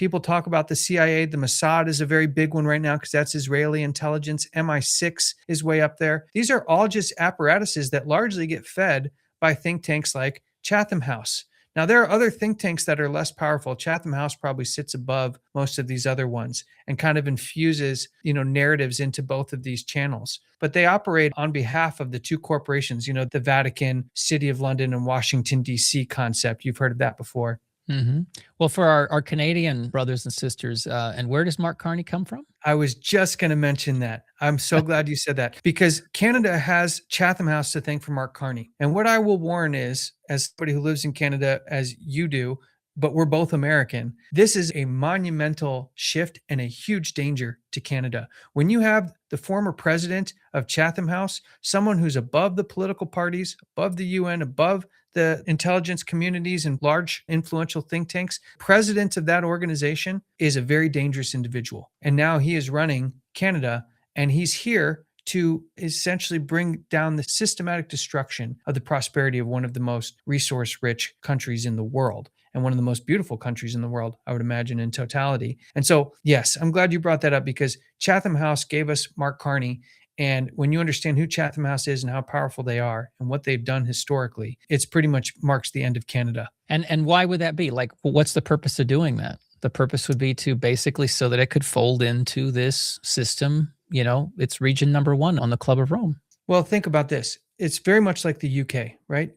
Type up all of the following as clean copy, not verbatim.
People talk about the CIA. The Mossad is a very big one right now because that's Israeli intelligence. MI6 is way up there. These are all just apparatuses that largely get fed by think tanks like Chatham House. Now, there are other think tanks that are less powerful. Chatham House probably sits above most of these other ones and kind of infuses, narratives into both of these channels. But they operate on behalf of the two corporations, the Vatican, City of London, and Washington, D.C. concept. You've heard of that before. Mm-hmm. Well, for our Canadian brothers and sisters, and where does Mark Carney come from? I was just going to mention that. I'm so glad you said that because Canada has Chatham House to thank for Mark Carney. And what I will warn is, as somebody who lives in Canada, as you do, but we're both American, this is a monumental shift and a huge danger to Canada. When you have the former president of Chatham House, someone who's above the political parties, above the UN, above the intelligence communities and large influential think tanks, president of that organization is a very dangerous individual. And now he is running Canada, and he's here to essentially bring down the systematic destruction of the prosperity of one of the most resource-rich countries in the world and one of the most beautiful countries in the world, I would imagine, in totality. And so, yes, I'm glad you brought that up because Chatham House gave us Mark Carney. And when you understand who Chatham House is and how powerful they are and what they've done historically, it's pretty much marks the end of Canada. And why would that be? Like, what's the purpose of doing that? The purpose would be to basically so that it could fold into this system. It's region number 1 on the Club of Rome. Well, think about this. It's very much like the UK, right?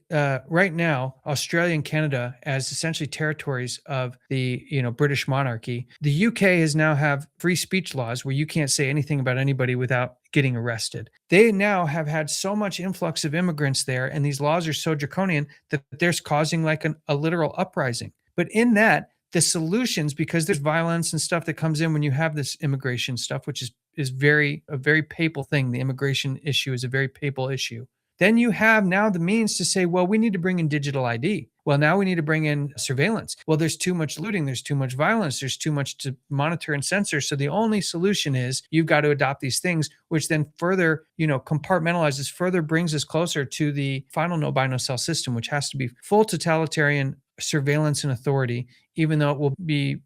Right now, Australia and Canada, as essentially territories of the British monarchy, the UK has now have free speech laws where you can't say anything about anybody without getting arrested. They now have had so much influx of immigrants there, and these laws are so draconian that there's causing like a literal uprising. But in that, the solutions, because there's violence and stuff that comes in when you have this immigration stuff, which is a very papal thing. The immigration issue is a very papal issue. Then you have now the means to say, well, we need to bring in digital ID. Well, now we need to bring in surveillance. Well, there's too much looting. There's too much violence. There's too much to monitor and censor. So the only solution is you've got to adopt these things, which then further, compartmentalizes, further brings us closer to the final no buy, no sell system, which has to be full totalitarian surveillance and authority, even though it will be,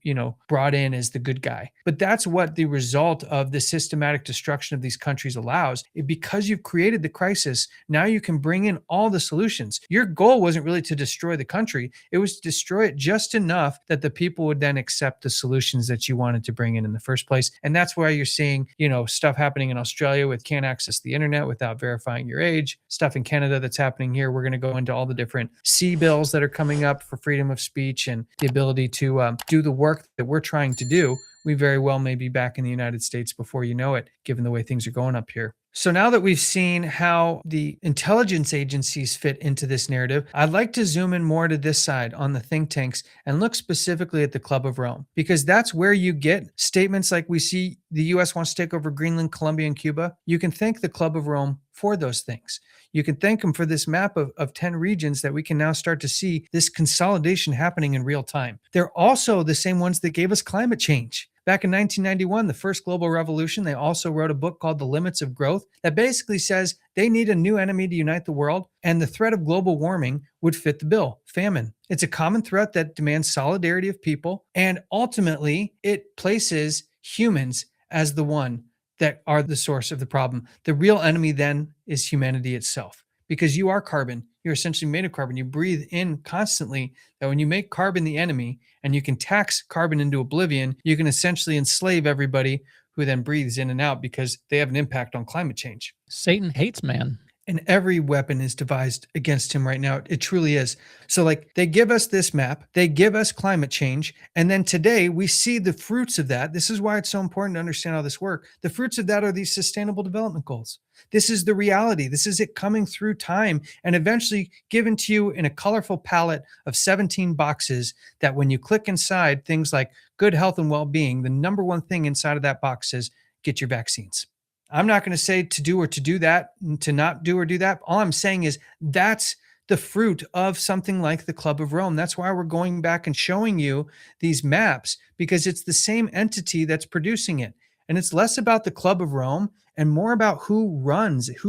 brought in as the good guy. But that's what the result of the systematic destruction of these countries allows. Because you've created the crisis, now you can bring in all the solutions. Your goal wasn't really to destroy the country. It was to destroy it just enough that the people would then accept the solutions that you wanted to bring in the first place. And that's why you're seeing, stuff happening in Australia with can't access the internet without verifying your age, stuff in Canada that's happening here. We're going to go into all the different C bills that are coming up for freedom of speech and the ability to do the work that we're trying to do. We very well may be back in the United States before you know it, given the way things are going up here. So now that we've seen how the intelligence agencies fit into this narrative, I'd like to zoom in more to this side on the think tanks and look specifically at the Club of Rome, because that's where you get statements like we see the U.S. wants to take over Greenland, Colombia, and Cuba. You can thank the Club of Rome for those things. You can thank them for this map of 10 regions that we can now start to see this consolidation happening in real time. They're also the same ones that gave us climate change. Back in 1991, the first global revolution, they also wrote a book called The Limits of Growth that basically says they need a new enemy to unite the world, and the threat of global warming would fit the bill: famine. It's a common threat that demands solidarity of people, and ultimately it places humans as the one that are the source of the problem. The real enemy then is humanity itself, because you are carbon. You're essentially made of carbon. You breathe in constantly. That when you make carbon the enemy and you can tax carbon into oblivion, you can essentially enslave everybody who then breathes in and out because they have an impact on climate change. Satan hates man. And every weapon is devised against him right now. It truly is. So they give us this map, they give us climate change, and then today we see the fruits of that. This is why it's so important to understand how this works. The fruits of that are these sustainable development goals. This is the reality. This is it coming through time and eventually given to you in a colorful palette of 17 boxes that when you click inside things like good health and well-being, the number one thing inside of that box says, get your vaccines. I'm not going to say to do or to do that, to not do or do that. All I'm saying is that's the fruit of something like the Club of Rome. That's why we're going back and showing you these maps, because it's the same entity that's producing it. And it's less about the Club of Rome and more about who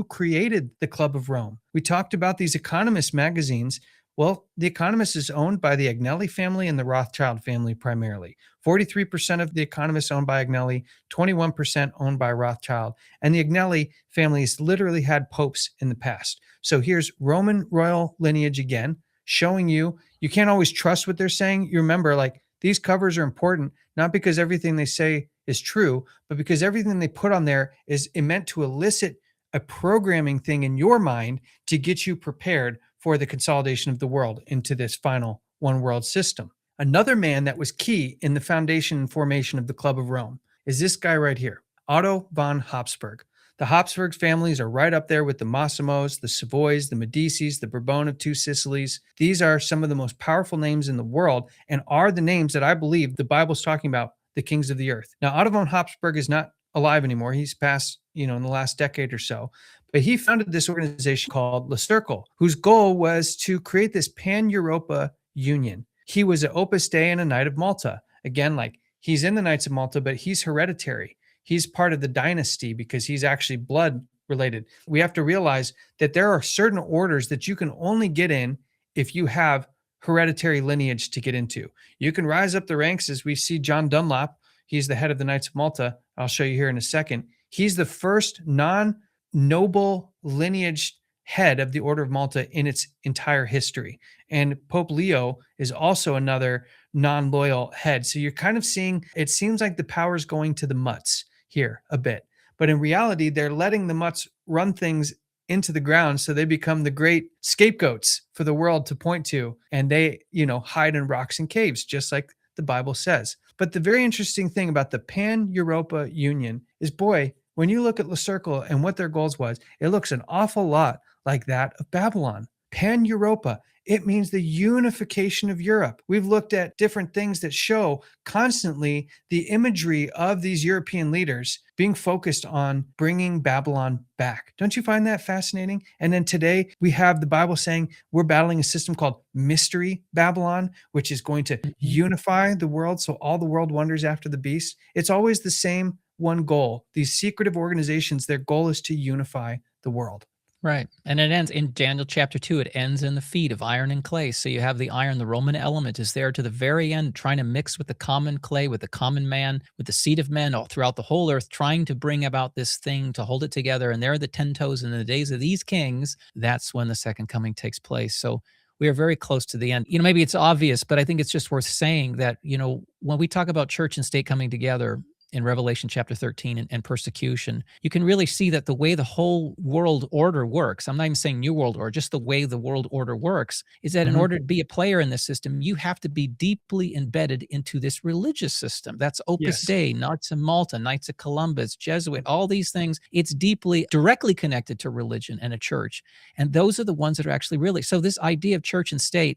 created the Club of Rome. We talked about these Economist magazines Well, The Economist is owned by the Agnelli family and the Rothschild family primarily. 43% of The Economist owned by Agnelli, 21% owned by Rothschild. And the Agnelli family has literally had popes in the past. So here's Roman royal lineage again, showing you can't always trust what they're saying. You remember, like, these covers are important, not because everything they say is true, but because everything they put on there is meant to elicit a programming thing in your mind to get you prepared for the consolidation of the world into this final one world system. Another man that was key in the foundation and formation of the Club of Rome is this guy right here, Otto von Habsburg. The Habsburg families are right up there with the Massimos, the Savoys, the Medicis, the Bourbon of Two Sicilies. These are some of the most powerful names in the world and are the names that I believe the Bible's talking about, the kings of the earth. Now, Otto von Habsburg is not alive anymore. He's passed, in the last decade or so. But he founded this organization called Le Cercle, whose goal was to create this pan-Europa union. He was an Opus Dei and a Knight of Malta. Again, like, he's in the Knights of Malta, but he's hereditary. He's part of the dynasty because he's actually blood related. We have to realize that there are certain orders that you can only get in if you have hereditary lineage to get into. You can rise up the ranks, as we see John Dunlop. He's the head of the Knights of Malta. I'll show you here in a second. He's the first non-noble lineage head of the Order of Malta in its entire history. And Pope Leo is also another non-loyal head. So you're kind of seeing, it seems like the power is going to the mutts here a bit. But in reality, they're letting the mutts run things into the ground so they become the great scapegoats for the world to point to. And they, hide in rocks and caves, just like the Bible says. But the very interesting thing about the Pan-Europa Union is, boy, when you look at Le Cercle and what their goals was, it looks an awful lot like that of Babylon. Pan-Europa, it means the unification of Europe. We've looked at different things that show constantly the imagery of these European leaders being focused on bringing Babylon back. Don't you find that fascinating? And then today we have the Bible saying we're battling a system called Mystery Babylon, which is going to unify the world so all the world wonders after the beast. It's always the same one goal. These secretive organizations, their goal is to unify the world. Right. And it ends in Daniel chapter 2. It ends in the feet of iron and clay. So you have the iron, the Roman element is there to the very end, trying to mix with the common clay, with the common man, with the seed of men all throughout the whole earth, trying to bring about this thing to hold it together. And there are the 10 toes in the days of these kings. That's when the second coming takes place. So we are very close to the end. Maybe it's obvious, but I think it's just worth saying that, when we talk about church and state coming together, in Revelation chapter 13 and persecution, you can really see that the way the whole world order works, I'm not even saying new world order, just the way the world order works, is that in order to be a player in this system, you have to be deeply embedded into this religious system. That's Opus Dei, Knights of Malta, Knights of Columbus, Jesuit, all these things. It's deeply, directly connected to religion and a church. And those are the ones that are actually really, so this idea of church and state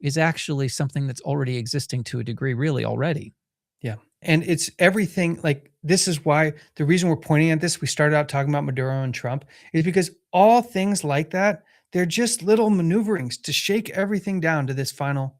is actually something that's already existing to a degree, really already. Yeah. And it's everything. Like, this is why the reason we're pointing at this, we started out talking about Maduro and Trump, is because all things like that, they're just little maneuverings to shake everything down to this final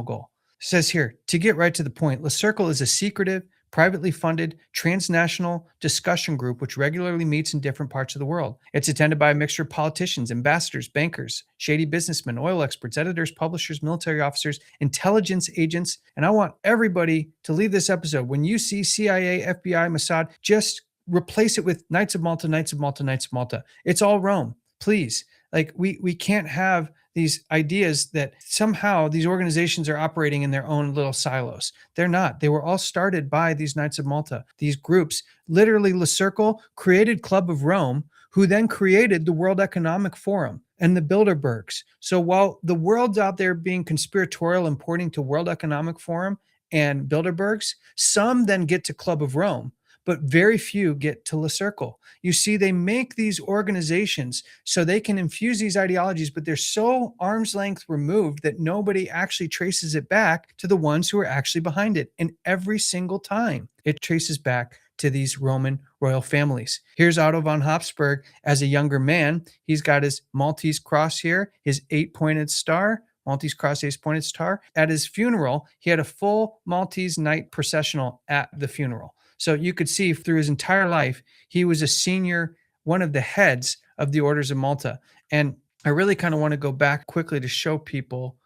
goal. It says here, to get right to the point, Le Cercle is a secretive, privately funded, transnational discussion group which regularly meets in different parts of the world. It's attended by a mixture of politicians, ambassadors, bankers, shady businessmen, oil experts, editors, publishers, military officers, intelligence agents. And I want everybody to leave this episode, when you see CIA, FBI, Mossad, just replace it with Knights of Malta, Knights of Malta, Knights of Malta. It's all Rome. Please. Like, we can't have these ideas that somehow these organizations are operating in their own little silos. They're not. They were all started by these Knights of Malta, these groups. Literally, Le Cercle created Club of Rome, who then created the World Economic Forum and the Bilderbergs. So while the world's out there being conspiratorial and pointing to World Economic Forum and Bilderbergs, some then get to Club of Rome, but very few get to Le Cercle. You see, they make these organizations so they can infuse these ideologies, but they're so arm's length removed that nobody actually traces it back to the ones who are actually behind it. And every single time it traces back to these Roman royal families. Here's Otto von Habsburg as a younger man. He's got his Maltese cross here, his 8-pointed star. Maltese cross, 8-pointed star. At his funeral, he had a full Maltese knight processional at the funeral. So you could see through his entire life, he was a senior, one of the heads of the Orders of Malta. And I really kind of want to go back quickly to show people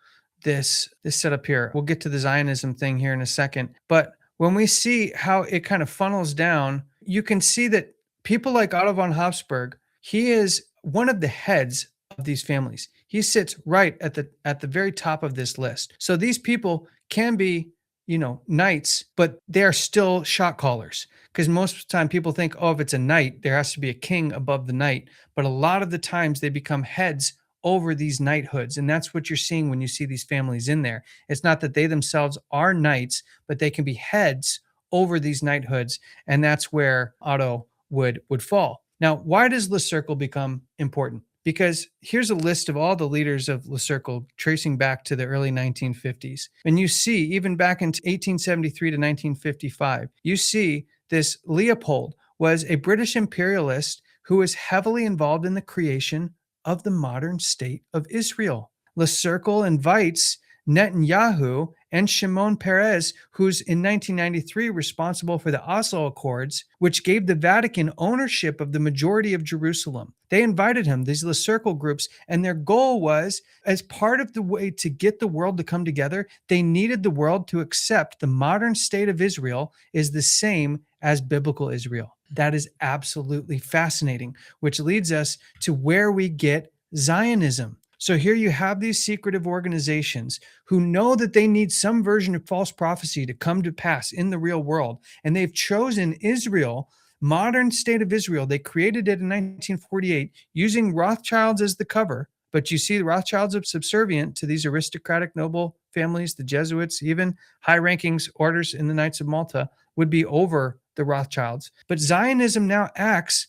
this setup here. We'll get to the Zionism thing here in a second, but when we see how it kind of funnels down, you can see that people like Otto von Habsburg, he is one of the heads of these families. He sits right at the very top of this list. So these people can be, knights, but they are still shot callers, because most of the time people think, oh, if it's a knight, there has to be a king above the knight. But a lot of the times they become heads over these knighthoods. And that's what you're seeing when you see these families in there. It's not that they themselves are knights, but they can be heads over these knighthoods. And that's where Otto would fall. Now, why does Le Cercle become important? Because here's a list of all the leaders of Le Cercle tracing back to the early 1950s. And you see, even back in 1873 to 1955, you see this Leopold was a British imperialist who was heavily involved in the creation of the modern state of Israel. Le Cercle invites Netanyahu and Shimon Peres, who's in 1993 responsible for the Oslo Accords, which gave the Vatican ownership of the majority of Jerusalem. They invited him, these Le Cercle groups, and their goal was, as part of the way to get the world to come together, they needed the world to accept the modern state of Israel is the same as biblical Israel. That is absolutely fascinating, which leads us to where we get Zionism. So here you have these secretive organizations who know that they need some version of false prophecy to come to pass in the real world. And they've chosen Israel, modern state of Israel. They created it in 1948 using Rothschilds as the cover. But you see, the Rothschilds are subservient to these aristocratic noble families, the Jesuits, even high-ranking orders in the Knights of Malta would be over the Rothschilds. But Zionism now acts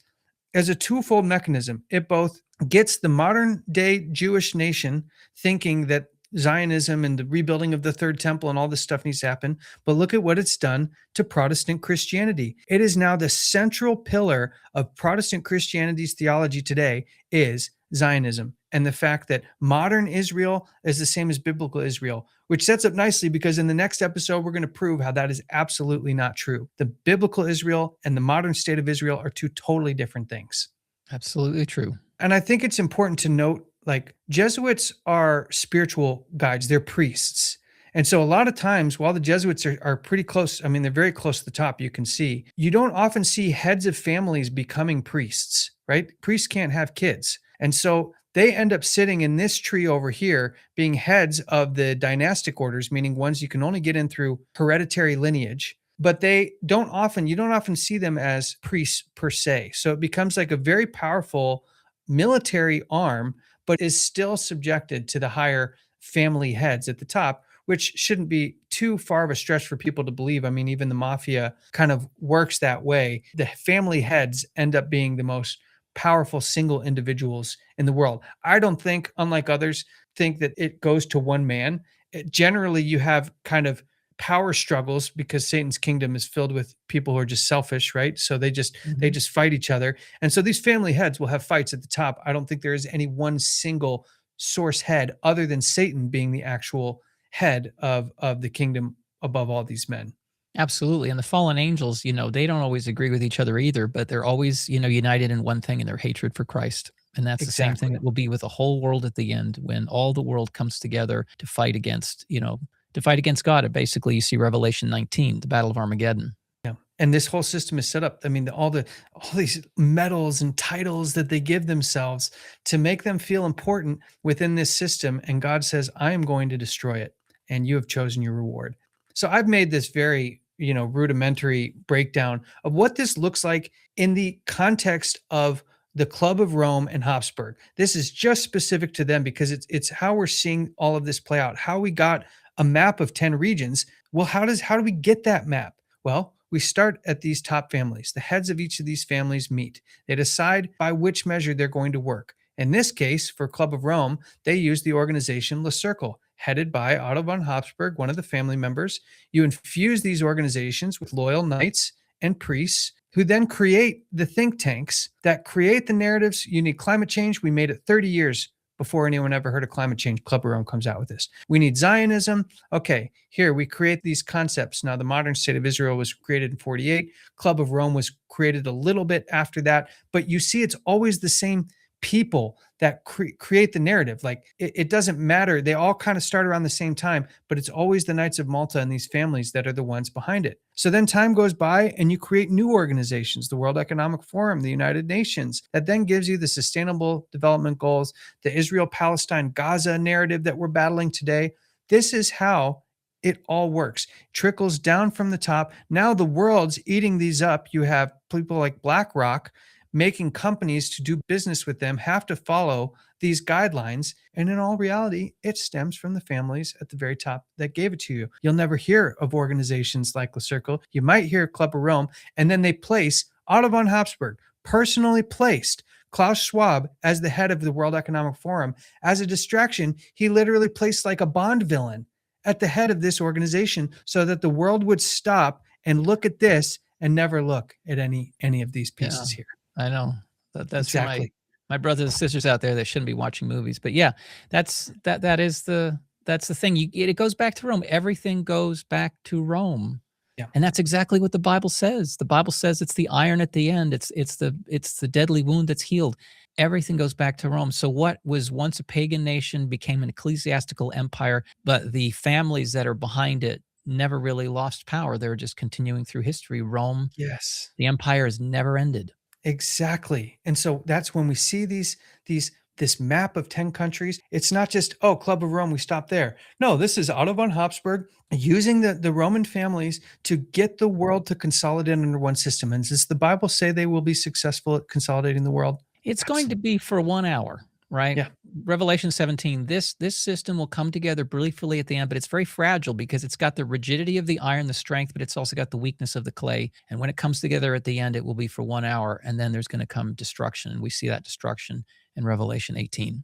as a twofold mechanism. It both gets the modern day Jewish nation thinking that Zionism and the rebuilding of the third temple and all this stuff needs to happen. But look at what it's done to Protestant Christianity. It is now the central pillar of Protestant Christianity's theology today is Zionism, and the fact that modern Israel is the same as biblical Israel, which sets up nicely because in the next episode, we're going to prove how that is absolutely not true. The biblical Israel and the modern state of Israel are two totally different things. Absolutely true. And I think it's important to note, like, Jesuits are spiritual guides, they're priests. And so a lot of times, while the Jesuits are pretty close, I mean, they're very close to the top, you can see, you don't often see heads of families becoming priests, right? Priests can't have kids. And so they end up sitting in this tree over here, being heads of the dynastic orders, meaning ones you can only get in through hereditary lineage. But you don't often see them as priests per se. So it becomes like a very powerful military arm, but is still subjected to the higher family heads at the top, which shouldn't be too far of a stretch for people to believe. I mean, even the mafia kind of works that way. The family heads end up being the most powerful single individuals in the world. I don't think, unlike others, think that it goes to one man. Generally, you have kind of power struggles because Satan's kingdom is filled with people who are just selfish, right? So they just fight each other. And so these family heads will have fights at the top. I don't think there is any one single source head other than Satan being the actual head of the kingdom above all these men. Absolutely. And the fallen angels, they don't always agree with each other either, but they're always, united in one thing in their hatred for Christ. And that's the same thing that will be with the whole world at the end when all the world comes together to fight against, God. And basically, you see Revelation 19, the Battle of Armageddon. Yeah. And this whole system is set up. I mean, all these medals and titles that they give themselves to make them feel important within this system. And God says, I am going to destroy it. And you have chosen your reward. So I've made this very, rudimentary breakdown of what this looks like in the context of the Club of Rome and Habsburg. This is just specific to them because it's how we're seeing all of this play out, how we got a map of 10 regions. Well, how do we get that map? Well, we start at these top families. The heads of each of these families meet. They decide by which measure they're going to work. In this case, for Club of Rome, they use the organization Le Cercle, headed by Otto von Habsburg, one of the family members. You infuse these organizations with loyal knights and priests who then create the think tanks that create the narratives. You need climate change. We made it 30 years before anyone ever heard of climate change. Club of Rome comes out with this. We need Zionism. Okay, here we create these concepts. Now, the modern state of Israel was created in 48. Club of Rome was created a little bit after that. But you see, it's always the same people that create the narrative. Like it doesn't matter. They all kind of start around the same time, but it's always the Knights of Malta and these families that are the ones behind it. So then time goes by and you create new organizations, the World Economic Forum, the United Nations, that then gives you the Sustainable Development Goals, the Israel, Palestine, Gaza narrative that we're battling today. This is how it all works. Trickles down from the top. Now the world's eating these up. You have people like BlackRock making companies to do business with them have to follow these guidelines. And in all reality, it stems from the families at the very top that gave it to you. You'll never hear of organizations like the Circle. You might hear Club of Rome, and then they place Otto von Habsburg, personally placed Klaus Schwab as the head of the World Economic Forum. As a distraction, he literally placed like a Bond villain at the head of this organization so that the world would stop and look at this and never look at any of these pieces here. I know that's exactly. My brothers and sisters out there that shouldn't be watching movies, but yeah, that's the thing. It goes back to Rome. Everything goes back to Rome. Yeah. And that's exactly what the Bible says. The Bible says it's the iron at the end. It's the deadly wound that's healed. Everything goes back to Rome. So what was once a pagan nation became an ecclesiastical empire, but the families that are behind it never really lost power. They're just continuing through history. Rome, yes, the empire has never ended. Exactly. And so that's when we see this map of 10 countries. It's not just, oh, Club of Rome, we stop there. No, this is Otto von Habsburg using the Roman families to get the world to consolidate under one system. And does the Bible say they will be successful at consolidating the world? It's going to be for 1 hour, right? Yeah. Revelation 17, this system will come together briefly at the end, but it's very fragile because it's got the rigidity of the iron, the strength, but it's also got the weakness of the clay. And when it comes together at the end, it will be for 1 hour, and then there's going to come destruction. And we see that destruction in Revelation 18.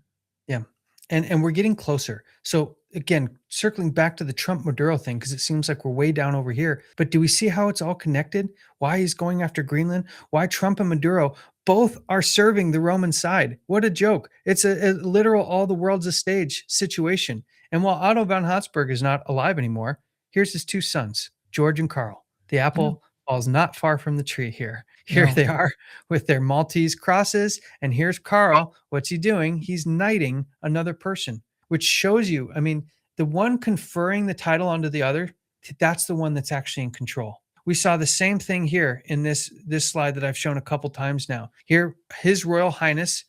Yeah. And we're getting closer. So again, circling back to the Trump Maduro thing, because it seems like we're way down over here. But do we see how it's all connected? Why he's going after Greenland? Why Trump and Maduro both are serving the Roman side? What a joke. It's a literal all the world's a stage situation. And while Otto von Habsburg is not alive anymore, here's his two sons, George and Carl. The apple falls not far from the tree here. Here they are with their Maltese crosses. And here's Carl. What's he doing? He's knighting another person, which shows you, I mean, the one conferring the title onto the other, that's the one that's actually in control. We saw the same thing here in this slide that I've shown a couple times now. Here, His Royal Highness,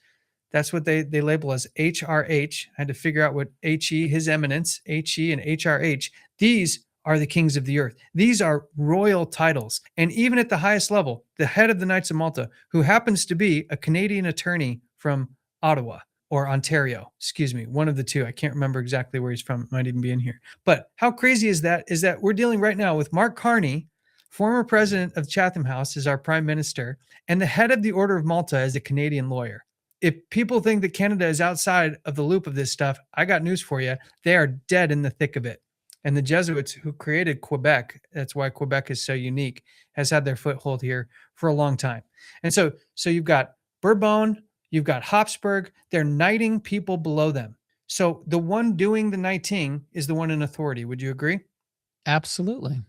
that's what they label as HRH. I had to figure out what HE, His Eminence, HE and HRH. These are the kings of the earth. These are royal titles. And even at the highest level, the head of the Knights of Malta, who happens to be a Canadian attorney from Ottawa or Ontario, excuse me, one of the two. I can't remember exactly where he's from. It might even be in here. But how crazy is that we're dealing right now with Mark Carney, former president of Chatham House, as our prime minister, and the head of the Order of Malta as a Canadian lawyer. If people think that Canada is outside of the loop of this stuff, I got news for you. They are dead in the thick of it. And the Jesuits who created Quebec, that's why Quebec is so unique, has had their foothold here for a long time. And so you've got Bourbon, you've got Habsburg, they're knighting people below them. So the one doing the knighting is the one in authority. Would you agree? Absolutely.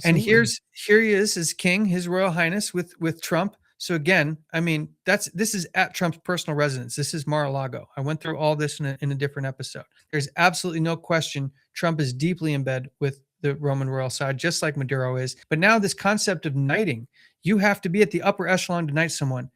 And here he is as king, His Royal Highness with Trump. So again, I mean, this is at Trump's personal residence. This is Mar-a-Lago. I went through all this in a different episode. There's absolutely no question Trump is deeply in bed with the Roman royal side, just like Maduro is. But now this concept of knighting, you have to be at the upper echelon to knight someone.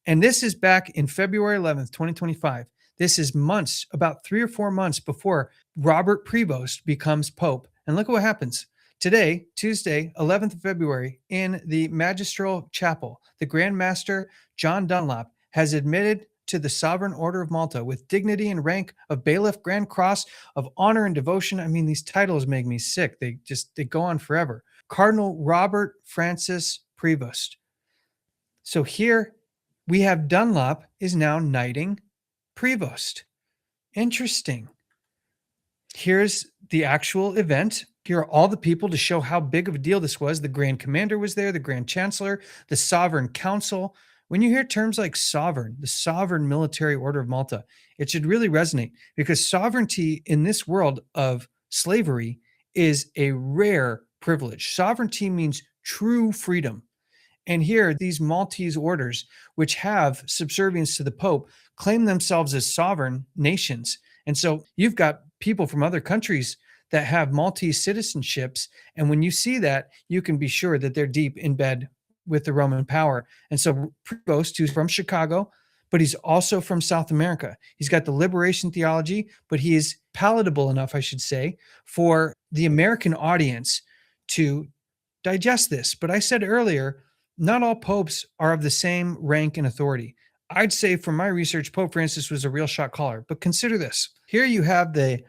And this is back in February 11th, 2025. This is months, about 3 or 4 months before Robert Prevost becomes Pope. And look at what happens. Today, Tuesday, 11th of February, in the Magistral Chapel, the Grand Master John Dunlop has admitted to the Sovereign Order of Malta with dignity and rank of Bailiff, Grand Cross of Honor and Devotion. I mean, these titles make me sick. They go on forever. Cardinal Robert Francis Prevost. So here we have Dunlop is now knighting Prevost. Interesting. Here's the actual event. Here are all the people to show how big of a deal this was. The Grand Commander was there, the Grand Chancellor, the Sovereign Council. When you hear terms like sovereign, the Sovereign Military Order of Malta, it should really resonate because sovereignty in this world of slavery is a rare privilege. Sovereignty means true freedom. And here, these Maltese orders, which have subservience to the Pope, claim themselves as sovereign nations. And so you've got people from other countries that have Maltese citizenships. And when you see that, you can be sure that they're deep in bed with the Roman power. And so Prevost, who's from Chicago, but he's also from South America. He's got the liberation theology, but he is palatable enough, I should say, for the American audience to digest this. But I said earlier, not all popes are of the same rank and authority. I'd say from my research, Pope Francis was a real shot caller. But consider this. Here you have the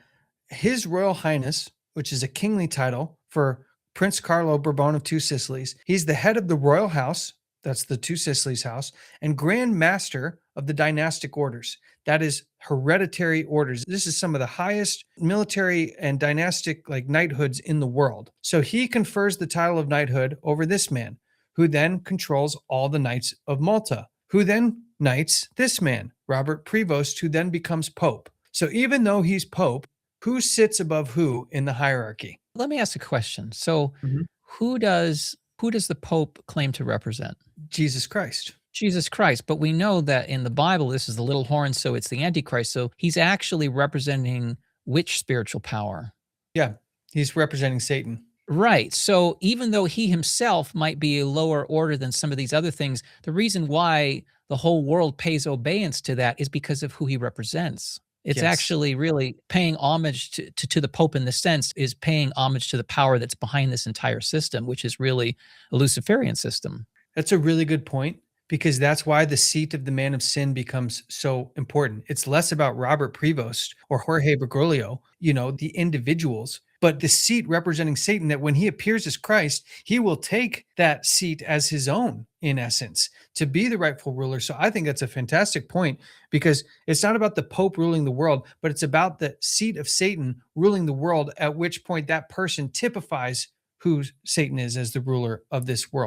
His Royal Highness, which is a kingly title for Prince Carlo Bourbon of Two Sicilies. He's the head of the royal house, that's the Two Sicilies house, and Grand Master of the dynastic orders. That is hereditary orders. This is some of the highest military and dynastic like knighthoods in the world. So he confers the title of knighthood over this man, who then controls all the knights of Malta, who then knights this man, Robert Prevost, who then becomes Pope. So even though he's Pope, who sits above who in the hierarchy? Let me ask a question. So Mhm. who does the Pope claim to represent? Jesus Christ. Jesus Christ. But we know that in the Bible, this is the little horn, so it's the Antichrist. So he's actually representing which spiritual power? Yeah, he's representing Satan. Right. So even though he himself might be a lower order than some of these other things, the reason why the whole world pays obedience to that is because of who he represents. It's Yes. actually really paying homage to the Pope in this sense, is paying homage to the power that's behind this entire system, which is really a Luciferian system. That's a really good point because that's why the seat of the man of sin becomes so important. It's less about Robert Prevost or Jorge Bergoglio, the individuals, but the seat representing Satan, that when he appears as Christ, he will take that seat as his own, in essence, to be the rightful ruler. So I think that's a fantastic point because it's not about the Pope ruling the world, but it's about the seat of Satan ruling the world, at which point that person typifies who Satan is as the ruler of this world.